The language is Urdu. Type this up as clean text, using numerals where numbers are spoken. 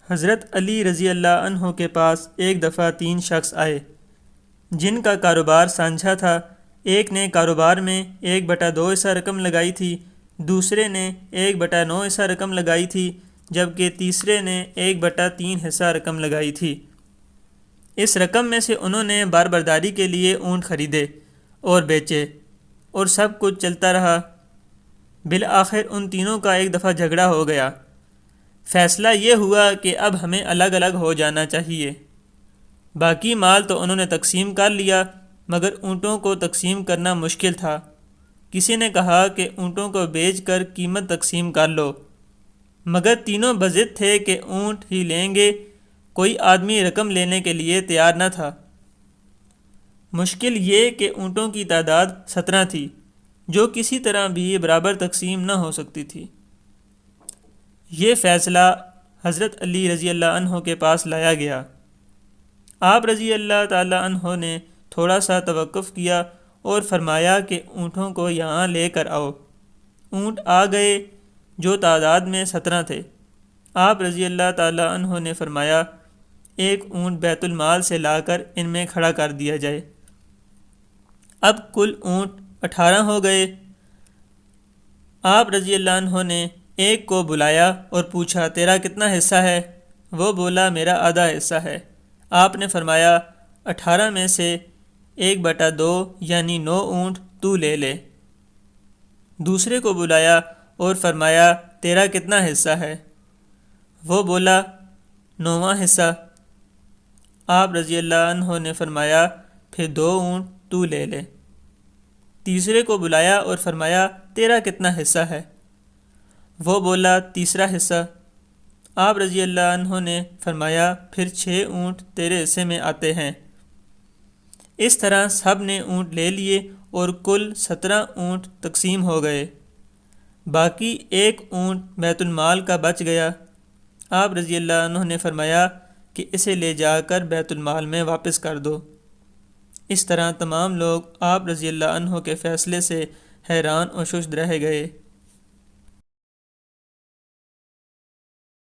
حضرت علی رضی اللہ عنہ کے پاس ایک دفعہ 3 شخص آئے جن کا کاروبار سانجھا تھا۔ ایک نے کاروبار میں 1/2 حصہ رقم لگائی تھی، دوسرے نے 1/9 حصہ رقم لگائی تھی، جبکہ تیسرے نے 1/3 حصہ رقم لگائی تھی۔ اس رقم میں سے انہوں نے باربرداری کے لیے اونٹ خریدے اور بیچے اور سب کچھ چلتا رہا۔ بالآخر ان تینوں کا ایک دفعہ جھگڑا ہو گیا۔ فیصلہ یہ ہوا کہ اب ہمیں الگ الگ ہو جانا چاہیے۔ باقی مال تو انہوں نے تقسیم کر لیا، مگر اونٹوں کو تقسیم کرنا مشکل تھا۔ کسی نے کہا کہ اونٹوں کو بیچ کر قیمت تقسیم کر لو، مگر تینوں بضد تھے کہ اونٹ ہی لیں گے۔ کوئی آدمی رقم لینے کے لیے تیار نہ تھا۔ مشکل یہ کہ اونٹوں کی تعداد 17 تھی، جو کسی طرح بھی برابر تقسیم نہ ہو سکتی تھی۔ یہ فیصلہ حضرت علی رضی اللہ عنہ کے پاس لایا گیا۔ آپ رضی اللہ تعالی عنہ نے تھوڑا سا توقف کیا اور فرمایا کہ اونٹوں کو یہاں لے کر آؤ۔ اونٹ آ گئے جو تعداد میں 17 تھے۔ آپ رضی اللہ تعالی عنہ نے فرمایا ایک اونٹ بیت المال سے لا کر ان میں کھڑا کر دیا جائے۔ اب کل اونٹ 18 ہو گئے۔ آپ رضی اللہ عنہ نے ایک کو بلایا اور پوچھا تیرا کتنا حصہ ہے؟ وہ بولا میرا آدھا حصہ ہے۔ آپ نے فرمایا 18 میں سے 1/2 یعنی 9 اونٹ تو لے لے۔ دوسرے کو بلایا اور فرمایا تیرا کتنا حصہ ہے؟ وہ بولا 9واں حصہ۔ آپ رضی اللہ عنہ نے فرمایا پھر 2 اونٹ تو لے لے۔ تیسرے کو بلایا اور فرمایا تیرا کتنا حصہ ہے؟ وہ بولا تیسرا حصہ۔ آپ رضی اللہ عنہ نے فرمایا پھر 6 اونٹ تیرے حصے میں آتے ہیں۔ اس طرح سب نے اونٹ لے لیے اور کل 17 اونٹ تقسیم ہو گئے۔ باقی ایک اونٹ بیت المال کا بچ گیا۔ آپ رضی اللہ عنہ نے فرمایا کہ اسے لے جا کر بیت المال میں واپس کر دو۔ اس طرح تمام لوگ آپ رضی اللہ عنہ کے فیصلے سے حیران و ششد رہ گئے۔